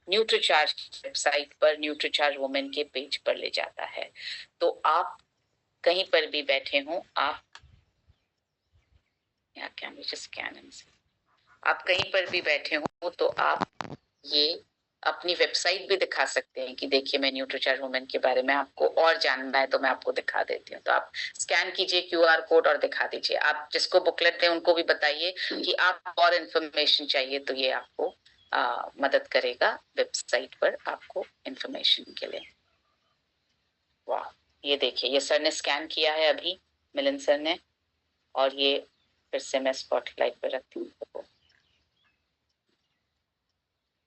Nutricharge website पर, Nutricharge women के page पर ले जाता है। तो आप कहीं पर भी बैठे हों, आप या can we just scan and see, आप कहीं पर भी बैठे हो तो आप ये अपनी वेबसाइट भी दिखा सकते हैं कि देखिए मैं न्यूट्रीचार्ज वुमेन के बारे में आपको और जानना है तो मैं आपको दिखा देती हूँ। तो आप स्कैन कीजिए क्यूआर कोड और दिखा दीजिए। आप जिसको बुकलेट दें उनको भी बताइए कि आप और इंफॉर्मेशन चाहिए तो ये आपको मदद करेगा वेबसाइट पर आपको इंफॉर्मेशन के लिए। वाह, ये देखिए ये सर ने स्कैन किया है अभी, मिलन सर ने, और ये फिर से मैं स्पॉटलाइट पर रखती हूँ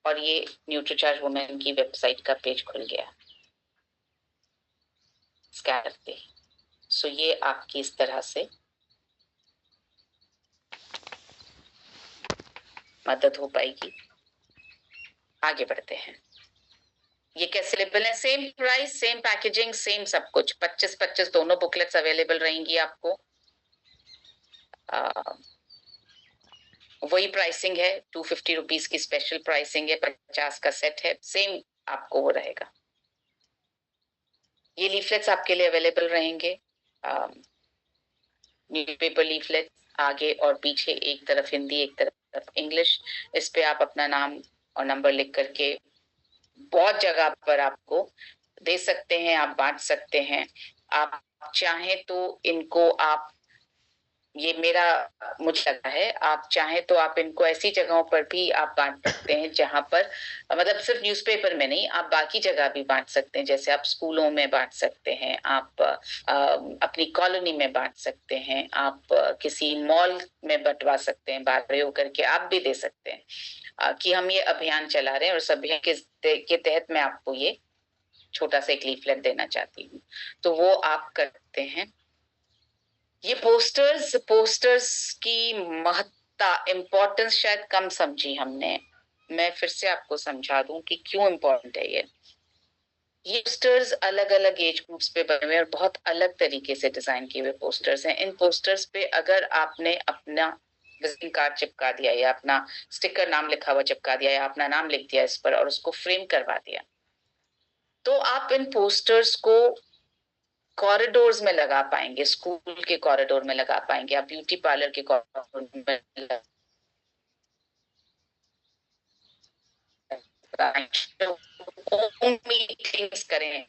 और ये न्यूट्रीचार्ज वुमेन की वेबसाइट का पेज खुल गया स्कैन करते ही। सो ये आपकी इस तरह से मदद हो पाएगी। आगे बढ़ते हैं। ये कैसे अवेलेबल है? Same price, same packaging, same सब कुछ। 25-25 दोनों बुकलेट्स अवेलेबल रहेंगी आपको। वही प्राइसिंग है, 250 रुपीज की स्पेशल प्राइसिंग है, 50 का सेट है, सेम आपको वो रहेगा। ये लीफलेट्स आपके लिए अवेलेबल रहेंगे, न्यूज़पेपर लीफलेट, आगे और पीछे, एक तरफ हिंदी एक तरफ इंग्लिश। इस पे आप अपना नाम और नंबर लिख करके बहुत जगह पर आपको दे सकते हैं, आप बांट सकते हैं। आप चाहें तो इनको आप, ये मेरा मुझे लगा है, आप चाहें तो आप इनको ऐसी जगहों पर भी आप बांट सकते हैं जहां पर मतलब सिर्फ न्यूज़पेपर में नहीं, आप बाकी जगह भी बांट सकते हैं। जैसे आप स्कूलों में बांट सकते हैं, आप अपनी कॉलोनी में बांट सकते हैं, आप किसी मॉल में बंटवा सकते हैं, बाहर होकर के आप भी दे सकते हैं कि हम ये अभियान चला रहे हैं और इस अभियान के तहत मैं आपको ये छोटा सा एक लीफलेट देना चाहती हूँ। तो वो आप करते हैं। ये पोस्टर्स की महत्ता, इंपॉर्टेंस शायद कम समझी हमने। मैं फिर से आपको समझा दूं कि क्यों इंपॉर्टेंट है ये पोस्टर्स अलग अलग एज ग्रुप्स पे बने हुए और बहुत अलग तरीके से डिजाइन किए हुए पोस्टर्स हैं। इन पोस्टर्स पे अगर आपने अपना विजिटिंग कार्ड चिपका दिया या अपना स्टिकर नाम लिखा हुआ चिपका दिया या अपना नाम लिख दिया इस पर और उसको फ्रेम करवा दिया, तो आप इन पोस्टर्स को कॉरिडोर्स में लगा पाएंगे, स्कूल के कॉरिडोर में लगा पाएंगे, आप ब्यूटी पार्लर के कॉरिडोर में लगा मीटिंग्स करें,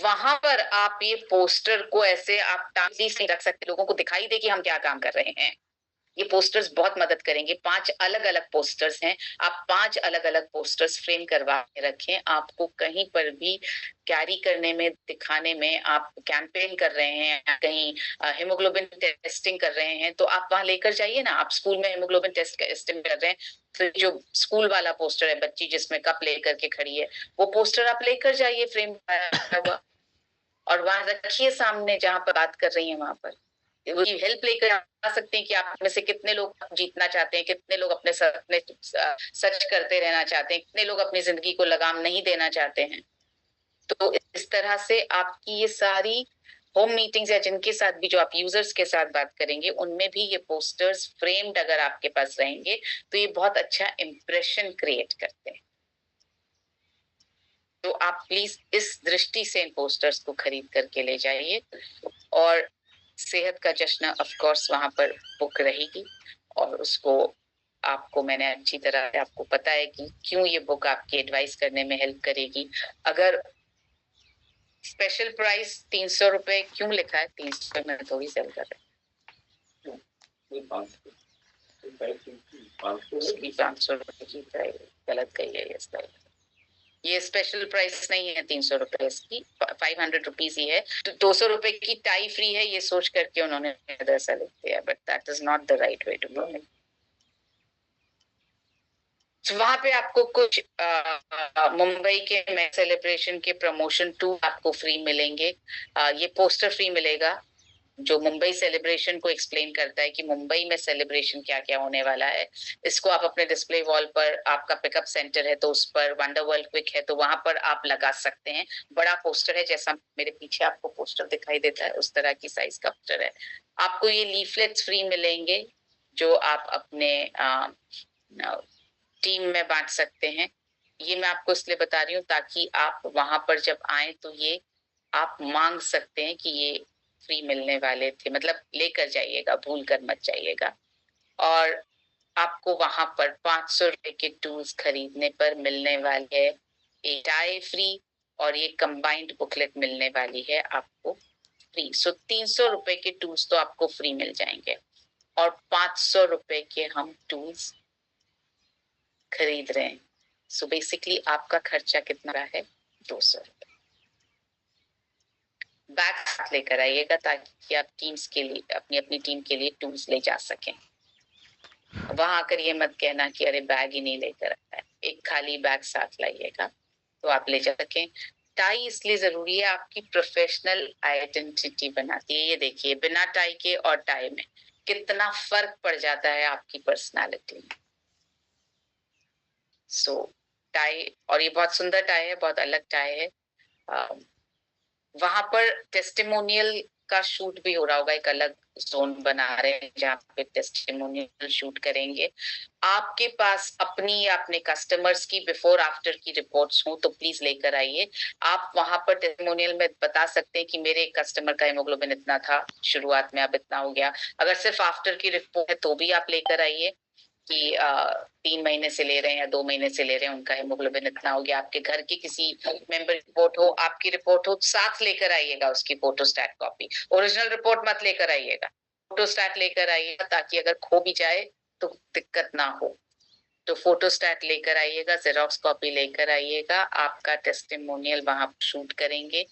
वहां पर आप ये पोस्टर को ऐसे आप टांगली से रख सकते, लोगों को दिखाई दे कि हम क्या काम कर रहे हैं। ये पोस्टर्स बहुत मदद करेंगे। 5 अलग अलग पोस्टर्स हैं, आप 5 अलग अलग पोस्टर्स फ्रेम करवा के रखें। आपको कहीं पर भी कैरी करने में, दिखाने में, आप कैंपेन कर रहे हैं, कहीं हीमोग्लोबिन टेस्टिंग कर रहे हैं, तो आप वहां लेकर जाइए ना। आप स्कूल में हीमोग्लोबिन टेस्टिंग कर रहे हैं, फिर जो स्कूल वाला पोस्टर है, बच्ची जिसमें कप लेकर के खड़ी है, वो पोस्टर आप लेकर जाइए फ्रेम हुआ, और वहां रखिए सामने जहां पर बात कर रही है वहां पर। हेल्प लेकर आ सकते हैं कि आप में से कितने लोग जीतना चाहते हैं, कितने लोग अपने सपने सच करते रहना चाहते हैं, कितने लोग अपनी जिंदगी को लगाम नहीं देना चाहते हैं। तो इस तरह से आपकी ये सारी होम मीटिंग्स या जिनके साथ भी जो आप यूजर्स के साथ बात करेंगे उनमें भी ये पोस्टर्स फ्रेम्ड अगर आपके पास रहेंगे तो ये बहुत अच्छा इंप्रेशन क्रिएट करते हैं। तो आप प्लीज इस दृष्टि से इन पोस्टर्स को खरीद करके ले जाइए। और सेहत का जश्न ऑफ कोर्स वहां पर बुक रहेगी और उसको आपको मैंने अच्छी तरह से आपको पता है कि क्यों ये बुक आपकी एडवाइस करने में हेल्प करेगी। अगर स्पेशल प्राइस 300 रुपए क्यों लिखा है? 300 में थोड़ी सेल कर रहे हैं, 500 रुपए की प्राइस गलत गई है। ये स्पेशल प्राइस नहीं है 300 रुपए इसकी, 500 रुपीज ही है। तो 200 रुपए की टाई फ्री है ये सोच करके उन्होंने ऐसा लिख दिया, but that is not the right way to do it. वहां पे आपको कुछ मुंबई के मैं सेलिब्रेशन के प्रमोशन 2 आपको फ्री मिलेंगे। ये पोस्टर फ्री मिलेगा जो मुंबई सेलिब्रेशन को एक्सप्लेन करता है कि मुंबई में सेलिब्रेशन क्या क्या होने वाला है। इसको आप अपने डिस्प्ले वॉल पर, आपका पिकअप सेंटर है तो उस पर, वंडर वर्ल्ड क्विक है तो वहां पर आप लगा सकते हैं। बड़ा पोस्टर है, जैसा मेरे पीछे आपको पोस्टर दिखाई देता है उस तरह की साइज का पोस्टर है। आपको ये लीफलेट्स फ्री मिलेंगे जो आप अपने टीम में बांट सकते हैं। ये मैं आपको इसलिए बता रही हूँ ताकि आप वहां पर जब आए तो ये आप मांग सकते हैं कि ये फ्री मिलने वाले थे, मतलब लेकर जाइएगा, भूल कर मत जाइएगा। और आपको वहां पर 500 रुपए के टूल्स खरीदने पर मिलने वाले है एक टाई फ्री, और ये कंबाइंड बुकलेट मिलने वाली है आपको फ्री। सो 300 रुपए के टूल्स तो आपको फ्री मिल जाएंगे, और 500 रुपए के हम टूल्स खरीद रहे हैं। सो बेसिकली आपका खर्चा कितना रहा है? 200 रुपए। बैग साथ लेकर आइएगा ताकि आप टीम्स के लिए, अपनी अपनी टीम के लिए टूल्स ले जा सकें। वहां आकर ये मत कहना कि अरे बैग ही नहीं लेकर आया है। एक खाली बैग साथ लाइएगा तो आप ले जा सकें। टाई इसलिए जरूरी है, आपकी प्रोफेशनल आइडेंटिटी बनाती है। ये देखिए, बिना टाई के और टाई में कितना फर्क पड़ जाता है आपकी पर्सनालिटी में। सो टाई, और ये बहुत सुंदर टाई है, बहुत अलग टाई है। वहां पर टेस्टिमोनियल का शूट भी हो रहा होगा, एक अलग जोन बना रहे हैं जहाँ पे टेस्टिमोनियल शूट करेंगे। आपके पास अपनी या अपने कस्टमर्स की बिफोर आफ्टर की रिपोर्ट्स हो तो प्लीज लेकर आइए। आप वहां पर टेस्टिमोनियल में बता सकते हैं कि मेरे कस्टमर का हेमोग्लोबिन इतना था शुरुआत में, अब इतना हो गया। अगर सिर्फ आफ्टर की रिपोर्ट है तो भी आप लेकर आइए कि 3 महीने से ले रहे हैं या 2 महीने से ले रहे हैं, उनका हेमोग्लोबिन इतना हो गया। आपके घर के किसी मेंबर रिपोर्ट हो, आपकी रिपोर्ट हो, साथ लेकर आइएगा उसकी फोटोस्टैट कॉपी। ओरिजिनल रिपोर्ट मत लेकर आइएगा, फोटोस्टैट लेकर आइएगा ताकि अगर खो भी जाए तो दिक्कत ना हो। तो फोटोस्टैट लेकर आइएगा, जेरोक्स कॉपी लेकर आइएगा। आपका टेस्टिमोनियल वहां शूट करेंगे,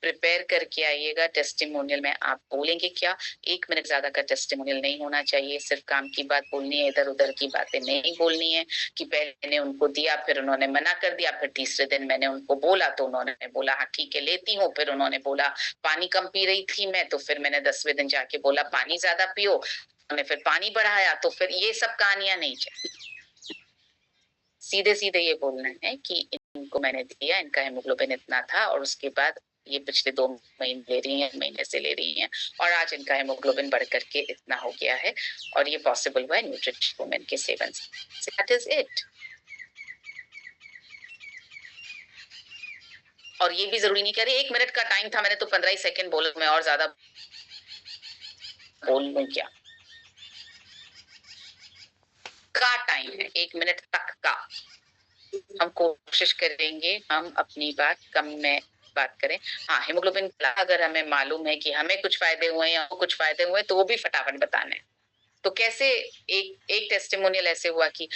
प्रिपेयर करके आइएगा। टेस्टिमोनियल में आप बोलेंगे क्या? 1 मिनट ज्यादा का टेस्टिमोनियल नहीं होना चाहिए। सिर्फ काम की बात बोलनी है, इधर उधर की बातें नहीं बोलनी है कि पहले मैंने उनको दिया, फिर उन्होंने मना कर दिया, फिर तीसरे दिन मैंने उनको बोला तो उन्होंने बोला हाँ ठीक है लेती हूँ, फिर उन्होंने बोला पानी कम पी रही थी मैं, तो फिर मैंने 10वें दिन जाके बोला पानी ज्यादा पियो, उन्होंने फिर पानी बढ़ाया। तो फिर ये सब कहानियां नहीं चाहिए। सीधे सीधे ये बोलना है कि इनको मैंने दिया, इनका हेमोग्लोबिन इतना था, और उसके बाद ये पिछले 2 महीने ले रही हैं, महीने से ले रही हैं, और आज इनका हेमोग्लोबिन बढ़ करके इतना हो गया है, और ये पॉसिबल हुआ है न्यूट्रिशन वुमेन के सेवन से। That is it. और ये भी जरूरी नहीं कह रही 1 मिनट का टाइम था, मैंने तो 15 ही सेकंड बोला, मैं और ज्यादा बोल लूं क्या? का टाइम है 1 मिनट तक का। हम कोशिश करेंगे हम अपनी बात कम में बात करें। हाँ, हेमोग्लोबिन अगर हमें मालूम है कि हमें कुछ फायदे हुए या कुछ फायदे हुए तो वो भी फटाफट बताने। तो कैसे एक एक टेस्टिमोनियल ऐसे हुआ कि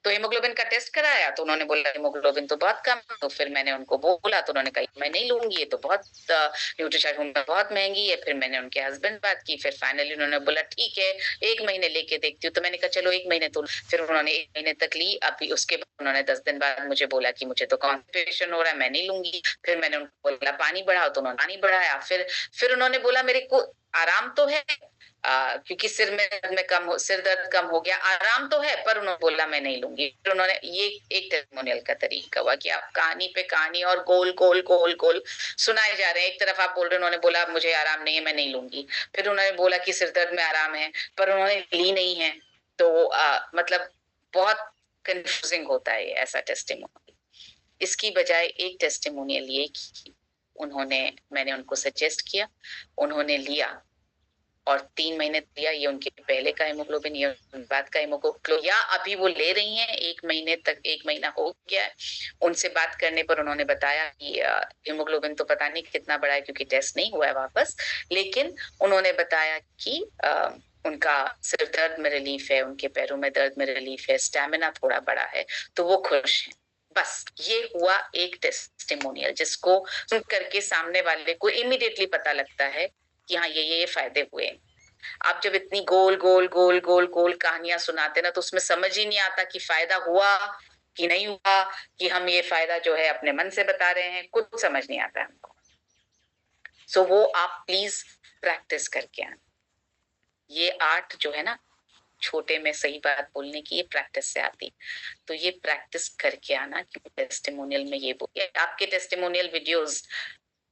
तो हेमोग्लोबिन का टेस्ट कराया तो उन्होंने बोला हेमोग्लोबिन तो बहुत कम, तो फिर मैंने उनको बोला तो उन्होंने कहा मैं नहीं लूंगी, ये तो बहुत न्यूट्रिशन होम में बहुत महंगी है। फिर मैंने उनके हस्बैंड बात की, फिर फाइनली उन्होंने बोला ठीक है 1 महीने लेके देखती हूँ। तो मैंने कहा चलो 1 महीने, तो फिर उन्होंने 1 महीने तक ली। अभी उसके बाद उन्होंने 10 दिन बाद मुझे बोला कि मुझे तो कॉन्स्टिपेशन हो रहा है, मैं नहीं लूंगी। फिर मैंने उनको बोला पानी बढ़ाओ, तो उन्होंने पानी बढ़ाया। फिर उन्होंने बोला मेरे को आराम तो है, क्योंकि सिर दर्द कम हो गया, आराम तो है, पर उन्होंने बोला मैं नहीं लूंगी। फिर उन्होंने, ये एक टेस्टिमोनियल का तरीका हुआ कि आप कहानी पे कहानी और गोल गोल गोल गोल सुनाए जा रहे हैं। एक तरफ आप बोल रहे हैं, उन्होंने बोला मुझे आराम नहीं है, मैं नहीं लूंगी। फिर उन्होंने बोला कि सिर दर्द में आराम है, पर उन्होंने ली नहीं है। तो मतलब बहुत कंफ्यूजिंग होता है ऐसा टेस्टिमोनियल। इसकी बजाय एक टेस्टिमोनियल ये कि मैंने उनको सजेस्ट किया, उन्होंने लिया और 3 महीने दिया। ये उनके पहले का हेमोग्लोबिन, ये बाद का हेमोग्लोबिन, या अभी वो ले रही हैं 1 महीने तक, 1 महीना हो गया है। उनसे बात करने पर उन्होंने बताया कि हेमोग्लोबिन तो पता नहीं कितना बड़ा है क्योंकि टेस्ट नहीं हुआ है वापस, लेकिन उन्होंने बताया कि उनका सिर दर्द में रिलीफ है, उनके पैरों में दर्द में रिलीफ है, स्टेमिना थोड़ा बड़ा है, तो वो खुश हैं। बस ये हुआ एक टेस्टिमोनियल जिसको सुन करके सामने वाले को इमीडिएटली पता लगता है कि हाँ ये फायदे हुए। आप जब इतनी गोल गोल गोल गोल गोल कहानियां सुनाते ना तो उसमें समझ ही नहीं आता कि फायदा हुआ कि नहीं हुआ, कि हम ये फायदा जो है अपने मन से बता रहे हैं, कुछ समझ नहीं आता हमको। सो वो आप प्लीज प्रैक्टिस करके आना। ये आर्ट जो है ना, छोटे में सही बात बोलने की, ये प्रैक्टिस से आती। तो ये प्रैक्टिस करके आना कि टेस्टिमोनियल में ये बोलिए। आपके टेस्टिमोनियल वीडियोस,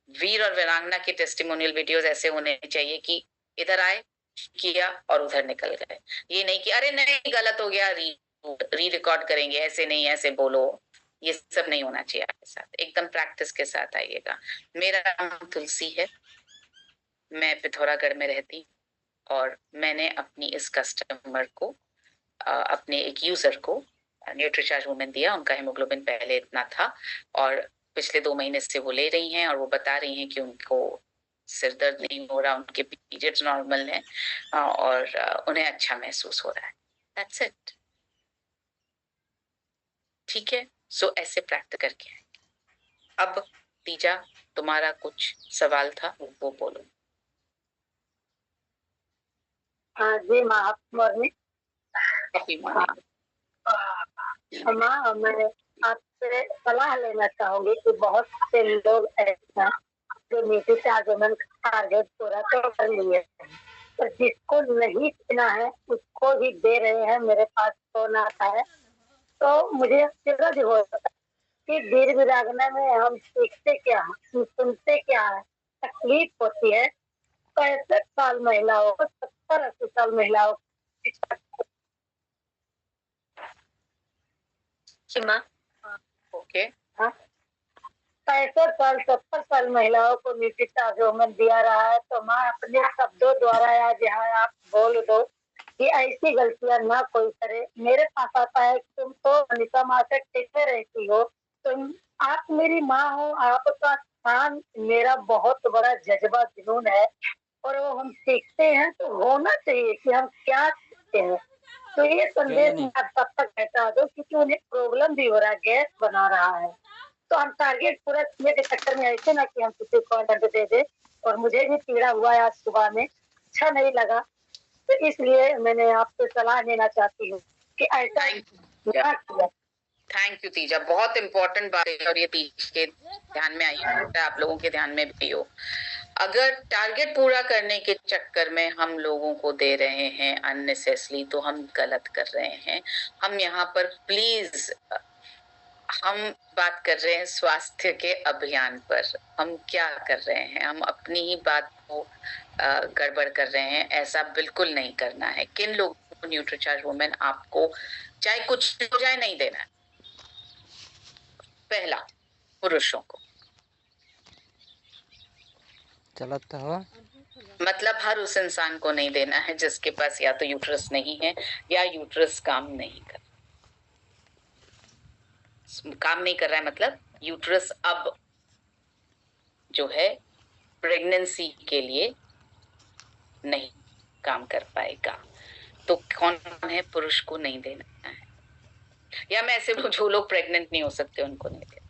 वीर और वीरांगना के टेस्टिमोनियल वीडियोस ऐसे होने चाहिए कि इधर आए, किया और उधर निकल गए। ये नहीं कि अरे नहीं गलत हो गया, री रिकॉर्ड करेंगे, ऐसे नहीं, ऐसे बोलो। ये सब नहीं होना चाहिए आपके साथ, एकदम प्रैक्टिस के साथ आइएगा। मेरा नाम तुलसी है, मैं पिथौरागढ़ में रहती हूँ और मैंने अपनी इस कस्टमर को अपने एक यूजर को न्यूट्रीचार्ज वुमेन दिया। उनका हेमोग्लोबिन पहले इतना था और पिछले 2 महीने से वो ले रही हैं और वो बता रही हैं कि उनको सिर दर्द नहीं हो रहा, उनके पीरियड्स नॉर्मल हैं और उन्हें अच्छा महसूस हो रहा है। That's it. ठीक है, सो ऐसे प्रैक्टिस करके अब तीजा तुम्हारा कुछ सवाल था वो बोलो। हाँ जी माँ, मॉर्निंग। माँ, मैं आपसे सलाह लेना चाहूंगी कि बहुत से लोग ऐसा जो न्यूट्रीचार्ज वुमेन का टारगेट पूरा तो कर लिए हैं, पर जिसको नहीं देना है उसको भी दे रहे हैं। मेरे पास फोन आता है तो मुझे चिरज हो जाता है कि दीर्घ जागना में हम सीखते क्या है, हम सुनते क्या है, तकलीफ होती है। 65 साल महिलाओं को, 70-80 साल महिलाओं ओके, 65 साल 70 साल महिलाओं को न्यूट्रीचार्ज वुमेन दिया रहा है। तो माँ अपने शब्दों द्वारा आज यहाँ आप बोल दो कि ऐसी गलतियां ना कोई करे। मेरे पास आता है कि तुम तो अनिता माँ से टिके रहती हो, तुम आप मेरी माँ हो, आपका स्थान मेरा बहुत बड़ा जज्बा जुनून है और वो हम सीखते हैं तो होना चाहिए कि हम क्या सीखते हैं। तो ये संदेश मैं आप तब तक बता दो क्योंकि उन्हें प्रॉब्लम भी हो रहा है, गैस बना रहा है। तो हम टारगेट पूरा करने के चक्कर में ऐसे ना कि हम किसी को ऑर्डर दे दे। और मुझे भी पीड़ा हुआ है आज सुबह में, अच्छा नहीं लगा, तो इसलिए मैंने आपसे सलाह लेना चाहती हूँ कि ऐसा क्या किया। थैंक यू तीजा, बहुत इंपॉर्टेंट बात है और ये तीज के ध्यान में आई है, आप लोगों के ध्यान में भी हो। अगर टारगेट पूरा करने के चक्कर में हम लोगों को दे रहे हैं अननेसेसरी तो हम गलत कर रहे हैं। हम यहाँ पर प्लीज, हम बात कर रहे हैं स्वास्थ्य के अभियान पर, हम क्या कर रहे हैं, हम अपनी ही बात को गड़बड़ कर रहे हैं। ऐसा बिल्कुल नहीं करना है। किन लोगों को न्यूट्रीचार्ज वुमेन आपको चाहे कुछ हो जाए नहीं देना है। पहला, पुरुषों को, चलता हुआ मतलब हर उस इंसान को नहीं देना है जिसके पास या तो यूट्रस नहीं है या यूट्रस काम नहीं कर रहा है, मतलब यूट्रस अब जो है प्रेगनेंसी के लिए नहीं काम कर पाएगा। तो कौन है, पुरुष को नहीं देना है। या मैं ऐसे जो लोग प्रेग्नेंट नहीं हो सकते उनको नहीं देना।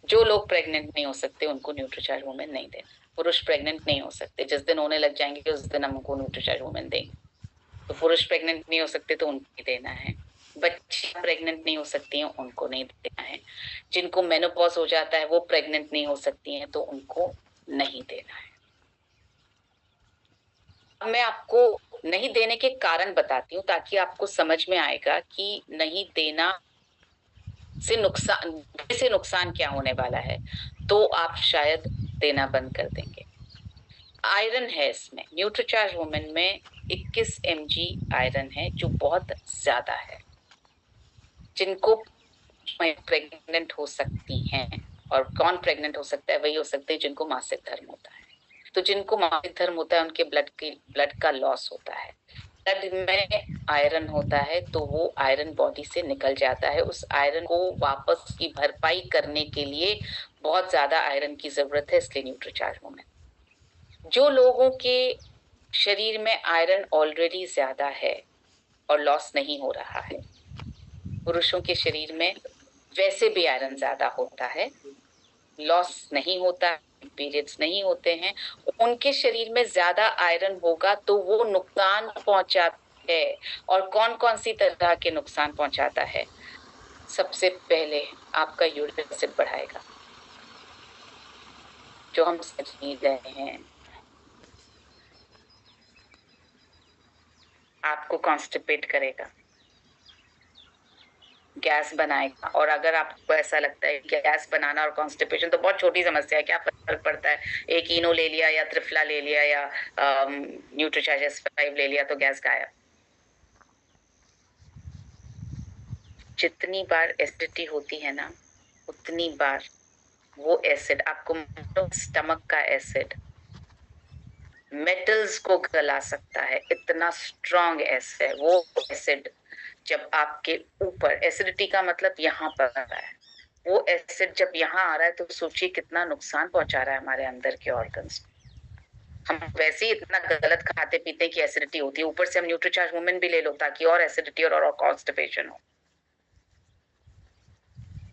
जो लोग प्रेग्नेंट नहीं हो सकते उनको न्यूट्रीचार्ज वुमेन नहीं देना। पुरुष प्रेग्नेंट नहीं हो सकते, जिस दिन होने लग जाएंगे उस दिन हम उनको न्यूट्रीचार्ज वुमेन देंगे। तो पुरुष प्रेग्नेंट नहीं हो सकते तो उनको देना है। बच्ची प्रेग्नेंट नहीं हो सकती हैं उनको नहीं देना है। जिनको मेनोपॉज हो जाता है वो प्रेग्नेंट नहीं हो सकती हैं तो उनको नहीं देना है। अब मैं आपको नहीं देने के कारण बताती हूँ ताकि आपको समझ में आएगा कि नहीं देना से नुकसान क्या होने वाला है, तो आप शायद देना बंद कर देंगे। आयरन है इसमें, न्यूट्रीचार्ज वुमेन में 21 mg आयरन है जो बहुत ज्यादा है। जिनको प्रेग्नेंट हो सकती हैं, और कौन प्रेग्नेंट हो सकता है, वही हो सकते हैं जिनको मासिक धर्म होता है। तो जिनको मासिक धर्म होता है उनके ब्लड का लॉस होता है। ब्लड में आयरन होता है तो वो आयरन बॉडी से निकल जाता है। उस आयरन को वापस की भरपाई करने के लिए बहुत ज्यादा आयरन की जरूरत है, इसलिए न्यूट्रीचार्ज वुमेन। जो लोगों के शरीर में आयरन ऑलरेडी ज्यादा है और लॉस नहीं हो रहा है, पुरुषों के शरीर में वैसे भी आयरन ज्यादा होता है, लॉस नहीं होता, पीरियड्स नहीं होते हैं, उनके शरीर में ज्यादा आयरन होगा तो वो नुकसान पहुंचाता है। और कौन कौन सी तरह के नुकसान पहुंचाता है? सबसे पहले आपका यूरिक एसिड बढ़ाएगा, जो हम समझ नहीं रहे हैं। आपको कॉन्स्टिपेट करेगा, गैस बनाएगा। और अगर आपको ऐसा लगता है कि गैस बनाना और कॉन्स्टिपेशन तो बहुत छोटी समस्या है, क्या फर्क पड़ता है, एक इनो ले लिया या त्रिफला ले लिया या न्यूट्रीचार्ज S5 ले लिया तो गैस गायब। जितनी बार एसिडिटी होती है ना, उतनी बार वो एसिड आपको स्टमक का एसिड मेटल्स को गला सकता है, इतना स्ट्रॉन्ग एसिड है वो एसिड। जब आपके ऊपर, एसिडिटी का मतलब यहाँ पर आ रहा है, वो एसिड जब यहाँ आ रहा है तो सोचिए कितना नुकसान पहुंचा रहा है हमारे अंदर के ऑर्गन्स को। हम वैसे ही इतना गलत खाते पीते हैं कि एसिडिटी होती है, ऊपर से हम न्यूट्रीचार्ज वुमेन भी ले लो ताकि और एसिडिटी और कॉन्स्टिपेशन हो।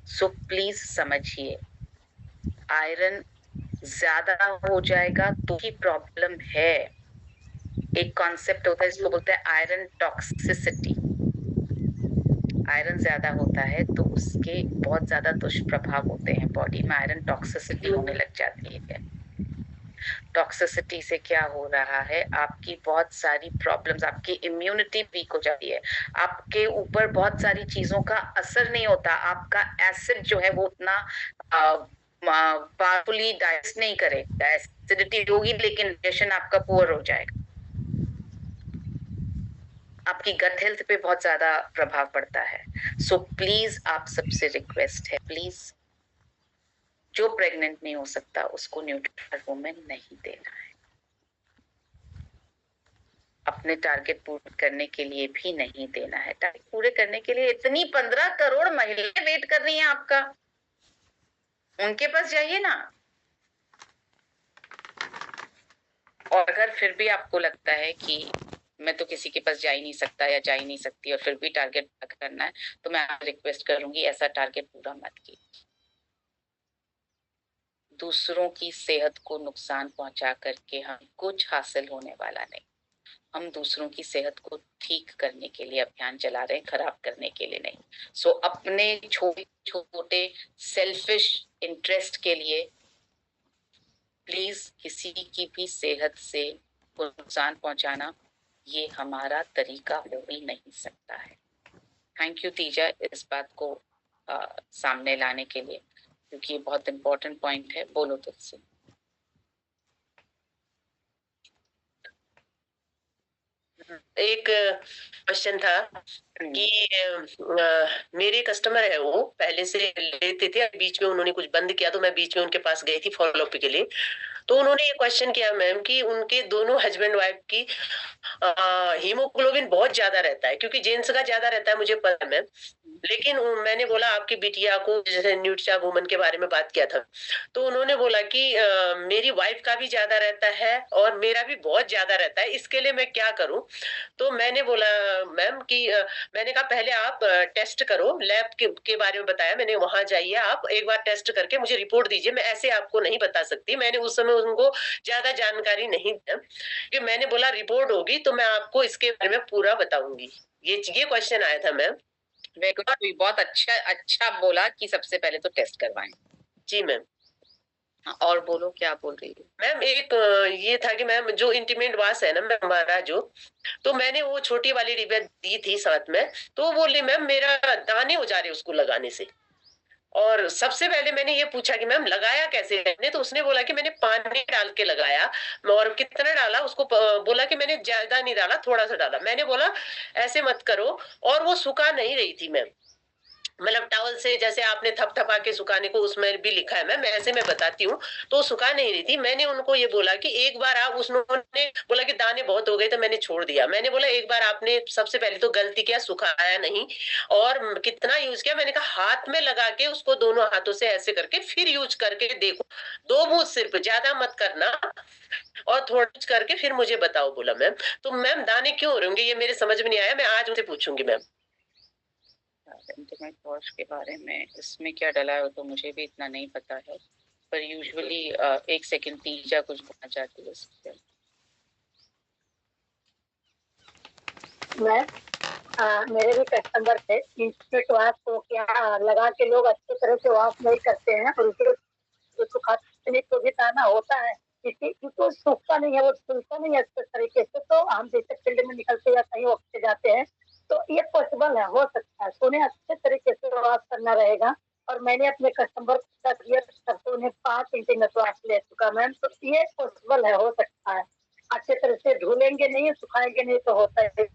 सो प्लीज समझिए, आयरन ज्यादा हो जाएगा तो ही प्रॉब्लम है। एक कॉन्सेप्ट होता है, इसको बोलते हैं आयरन टॉक्सिसिटी। आयरन ज्यादा होता है तो उसके बहुत ज्यादा दुष्प्रभाव होते हैं बॉडी में, आयरन टॉक्सिसिटी होने लग जाती है। टॉक्सिसिटी से क्या हो रहा है, आपकी बहुत सारी प्रॉब्लम्स, आपकी इम्यूनिटी वीक हो जाती है, आपके ऊपर बहुत सारी चीजों का असर नहीं होता, आपका एसिड जो है वो उतना पावरफुली डाइजेस्ट नहीं करेगा। एसिडिटी होगी लेकिन डाइजेशन आपका पुअर हो जाएगा, आपकी गट हेल्थ पे बहुत ज्यादा प्रभाव पड़ता है। सो प्लीज आप सबसे रिक्वेस्ट है, प्लीज जो प्रेग्नेंट नहीं हो सकता उसको न्यूट्रिशन वुमेन नहीं देना है। अपने टारगेट पूरे करने के लिए भी नहीं देना है। टारगेट पूरे करने के लिए इतनी 15 करोड़ महिलाएं वेट कर रही हैं आपका, उनके पास जाइए ना। और अगर फिर भी आपको लगता है कि मैं तो किसी के पास जा ही नहीं सकता या जा ही नहीं सकती और फिर भी टारगेट करना है, तो मैं आपसे रिक्वेस्ट करूंगी ऐसा टारगेट पूरा मत कीजिए। दूसरों की सेहत को नुकसान पहुंचा करके हम कुछ हासिल होने वाला नहीं। हम दूसरों की सेहत को ठीक करने के लिए अभियान चला रहे हैं, खराब करने के लिए नहीं। सो अपने छोटे छोटे सेल्फिश इंटरेस्ट के लिए प्लीज किसी की भी सेहत से नुकसान पहुंचाना ये हमारा तरीका हो ही नहीं सकता है। थैंक यू तीजा इस बात को सामने लाने के लिए, क्योंकि ये बहुत इंपॉर्टेंट पॉइंट है। बोलो तुझसे। एक क्वेश्चन था कि मेरे कस्टमर है, वो पहले से लेते थे, बीच में उन्होंने कुछ बंद किया तो मैं बीच में उनके पास गई थी फॉलोअप के लिए। तो उन्होंने ये क्वेश्चन किया मैम कि उनके दोनों हस्बैंड वाइफ की हीमोग्लोबिन बहुत ज्यादा रहता है, क्योंकि जेंट्स का ज्यादा रहता है मुझे पता है मैम, लेकिन मैंने बोला आपकी बिटिया को, जैसे न्यूट्रिचा वुमन के बारे में बात किया था, तो उन्होंने बोला कि मेरी वाइफ का भी ज्यादा रहता है और मेरा भी बहुत ज्यादा रहता है, इसके लिए मैं क्या करूं। तो मैंने बोला मैम कि मैंने कहा पहले आप टेस्ट करो, लैब के बारे में बताया मैंने, वहां जाइए आप एक बार टेस्ट करके मुझे रिपोर्ट दीजिए, मैं ऐसे आपको नहीं बता सकती। मैंने उस समय उनको ज्यादा जानकारी नहीं दी कि मैंने बोला रिपोर्ट होगी तो मैं आपको इसके बारे में पूरा बताऊंगी। ये क्वेश्चन आया था मैम। बहुत अच्छा बोला कि सबसे पहले तो टेस्ट करवाएं। जी मैम। और बोलो क्या बोल रही है मैम। एक ये था कि मैम जो इंटीमेट वास है ना मैम हमारा जो, तो मैंने वो छोटी वाली डिब्बा दी थी साथ में, तो बोली मैम मेरा दाने हो जा रहे उसको लगाने से। और सबसे पहले मैंने ये पूछा कि मैम लगाया कैसे मैंने, तो उसने बोला कि मैंने पानी डाल के लगाया। और कितना डाला उसको बोला कि मैंने ज्यादा नहीं डाला, थोड़ा सा डाला। मैंने बोला ऐसे मत करो, और वो सुखा नहीं रही थी मैम, मतलब टॉवल से जैसे आपने थपथपा के सुखाने को उसमें भी लिखा है मैम, ऐसे मैं बताती हूँ, तो सुखा नहीं रही थी। मैंने उनको ये बोला कि एक बार आप, उन्होंने बोला कि दाने बहुत हो गए तो मैंने छोड़ दिया। मैंने बोला एक बार आपने सबसे पहले तो गलती किया, सुखाया नहीं, और कितना यूज किया। मैंने कहा हाथ में लगा के उसको दोनों हाथों से ऐसे करके फिर यूज करके देखो, 2 बूंद सिर्फ, ज्यादा मत करना, और थोड़ा करके फिर मुझे बताओ, बोला मैम। तो मैम दाने क्यों हो रहे होंगे ये मेरे समझ में नहीं आया, मैं आज उनसे पूछूंगी मैम। इंटीमेट वॉश के बारे में, इसमें क्या डला है तो मुझे भी इतना नहीं पता है, पर यूजुअली एक सेकंड तीजा कुछ बोलना चाहती है इससे। मेरे भी कस्टमर थे, इंटीमेट वॉश को क्या लगा के लोग अच्छी तरह से वॉश नहीं करते हैं, और उसके सुखाने को भी दाना होता है, क्योंकि सूखता नहीं है, वो सुखता नहीं है अच्छे तरीके से। तो हम जैसे फील्ड में निकलते या कहीं वक्त से जाते हैं तो ये पॉसिबल है, हो सकता है। तो उन्हें अच्छे तरीके से वॉश करना रहेगा। और मैंने अपने कस्टमर के साथ उन्हें 5 इंटीमेट वॉश ले चुका मैम, तो ये पॉसिबल है, हो सकता है। अच्छे तरह से धुलेंगे नहीं, सुखाएंगे नहीं तो होता है।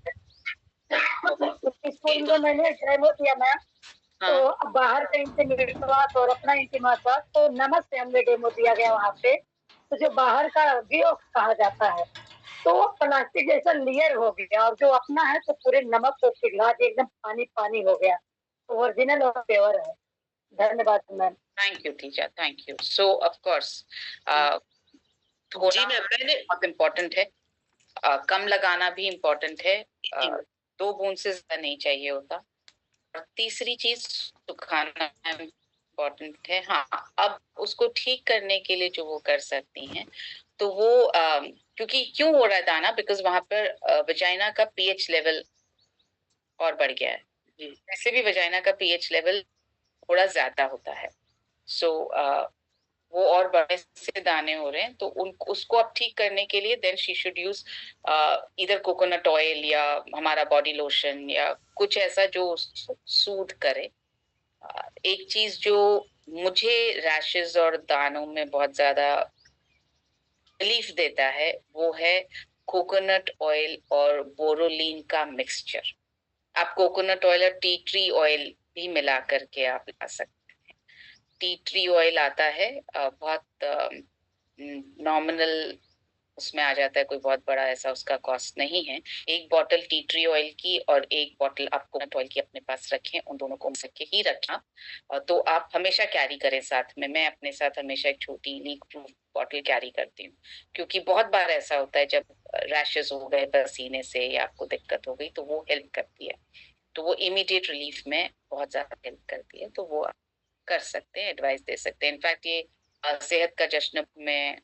स्कूल में मैंने डेमो किया मैम। हाँ तो अब बाहर का इंटीमेट स्वाद और अपना इंटीमेट स्वाद, तो नमक से हमें डेमो दिया गया वहाँ पे। तो जो बाहर का डिओक्स कहा जाता है, तो प्लास्टिक जैसा लेयर हो गया, और जो अपना है तो पूरे नमक को पिघला के एकदम पानी पानी हो गया। तो ओरिजिनल और प्योर है। धन्यवाद ma'am. Thank you teacher, thank you. So of course जी मैम, मैंने बहुत इम्पोर्टेंट है। कम लगाना भी इम्पोर्टेंट है। जी मैम। 2 बूंद से ज्यादा नहीं चाहिए होता। और तीसरी चीज सुखाना इम्पोर्टेंट है। हाँ, अब उसको ठीक करने के लिए जो वो कर सकती हैं, तो वो क्योंकि क्यों हो रहा है दाना, बिकॉज वहां पर वजाइना का पीएच लेवल और बढ़ गया है। जी वैसे भी वजाइना का पीएच लेवल थोड़ा ज्यादा होता है। सो वो और बड़े से दाने हो रहे हैं, तो उन उसको अब ठीक करने के लिए देन शी शुड यूज इधर कोकोनट ऑयल या हमारा बॉडी लोशन या कुछ ऐसा जो सूद करे। एक चीज जो मुझे रैशेस और दानों में बहुत ज्यादा रिलीफ देता है, वो है कोकोनट ऑयल और बोरोलीन का मिक्सचर। आप कोकोनट ऑयल और टी ट्री ऑयल भी मिला करके आप ला सकते हैं। टी ट्री ऑयल आता है, बहुत नॉमिनल उसमें आ जाता है, कोई बहुत बड़ा ऐसा उसका कॉस्ट नहीं है। एक बॉटल टी ट्री ऑयल की और एक बॉटल आप कोकोनट ऑयल की अपने पास रखें, उन दोनों को मिला के ही रखना। तो आप हमेशा कैरी करें साथ में। मैं अपने साथ हमेशा एक छोटी लीक प्रूफ बॉटल कैरी करती हूँ, क्योंकि बहुत बार ऐसा होता है जब रैशेस हो गए पसीने से या आपको दिक्कत हो गई, तो वो हेल्प करती है। तो वो इमीडिएट रिलीफ में बहुत ज्यादा हेल्प करती है। तो वो आप कर सकते हैं, एडवाइस दे सकते हैं। इनफैक्ट ये सेहत का जश्न में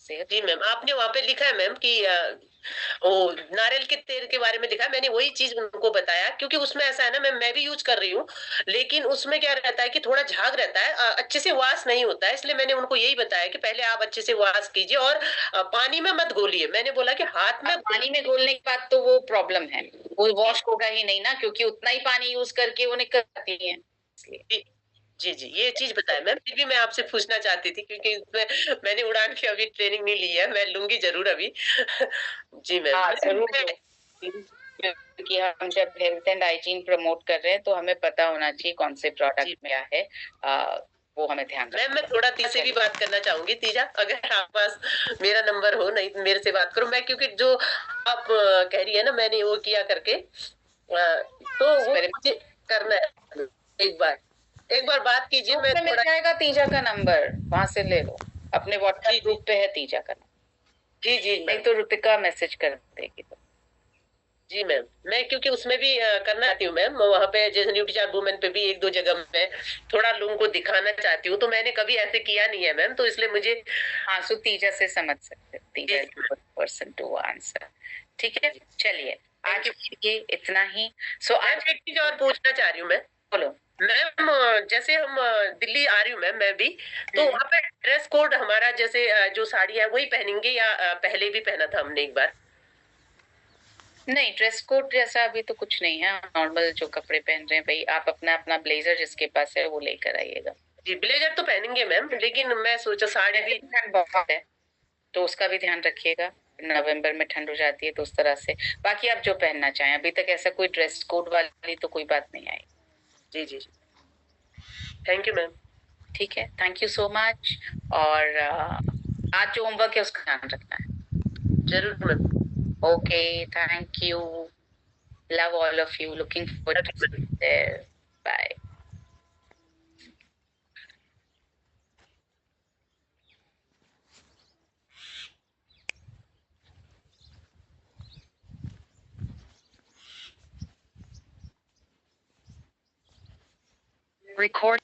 सेहत। जी मैम, आपने वहाँ पे लिखा है मैम कि वो नारियल के तेल के बारे में लिखा है। मैंने वही चीज उनको बताया, क्योंकि उसमें ऐसा है ना मैम, मैं भी यूज कर रही हूँ, लेकिन उसमें क्या रहता है कि थोड़ा झाग रहता है, अच्छे से वाश नहीं होता है। इसलिए मैंने उनको यही बताया कि पहले आप अच्छे से वाश कीजिए और पानी में मत घोलिए। मैंने बोला कि हाथ में पानी में घोलने के बाद तो वो प्रॉब्लम है, वो वॉश होगा ही नहीं ना, क्योंकि उतना ही पानी यूज करके वो निकल जाती है, इसलिए। जी जी, ये चीज बताया मैम। फिर भी मैं आपसे पूछना चाहती थी, क्योंकि इसमें मैंने उड़ान की अभी ट्रेनिंग नहीं ली है, मैं लूंगी जरूर अभी। जी मैम। हाँ जरूर लो, क्योंकि हम जब हेल्थ एंड हाइजीन प्रमोट कर रहे हैं तो हमें पता होना चाहिए कौन से प्रोडक्ट में क्या है। वो हमें ध्यान मैम, मैं थोड़ा तीजा से भी बात करना चाहूंगी। तीजा, अगर आप पास मेरा नंबर हो, नहीं तो मेरे से बात करो। मैं, क्योंकि जो आप कह रही है ना, मैंने वो किया करके, तो वो मुझे करना है। एक बार बात कीजिए। मैं मिल थोड़ा जाएगा तीजा का नंबर, वहां से ले लो। अपने व्हाट्सएप ग्रुप पे है तीजा का नंबर। जी जी, नहीं तो ऋतिका मैसेज कर देगी। तो जी मैम, मैं क्योंकि उसमें भी करना चाहती हूँ मैम, वहाँ पे जैसे न्यूट्री चार्ट वुमेन पे भी 1-2 जगह मैं थोड़ा लोगों को दिखाना चाहती हूँ। तो मैंने कभी ऐसे किया नहीं है मैम, तो इसलिए मुझे। हाँ, सो तीजा से समझ सकते हो, तीजा पर्सन टू आंसर। ठीक है, चलिए आज ये इतना ही। सो आज एक चीज और पूछना चाह रही हूँ मैं। बोलो। मैम, जैसे हम दिल्ली आ रही हूँ मैम, मैं भी, तो वहाँ पे ड्रेस कोड हमारा जैसे जो साड़ी है वही पहनेंगे, या पहले भी पहना था हमने एक बार? नहीं, ड्रेस कोड जैसा अभी तो कुछ नहीं है। नॉर्मल जो कपड़े पहन रहे हैं भाई, आप अपना अपना ब्लेजर जिसके पास है वो लेकर आइएगा। जी, ब्लेजर तो पहनेंगे मैम, लेकिन मैं सोचा साड़ी भी। ठंड बहुत है तो उसका भी ध्यान रखिएगा। नवंबर में ठंड हो जाती है तो उस तरह से। बाकी आप जो पहनना चाहें, अभी तक ऐसा कोई ड्रेस कोड वाली तो कोई बात नहीं आई। जी जी, थैंक यू मैम। ठीक है, थैंक यू सो मच। और आज जो होमवर्क है उसका ध्यान रखना है। जरूर ma'am. Okay, thank you. Love all of you, looking forward to there. Bye. Record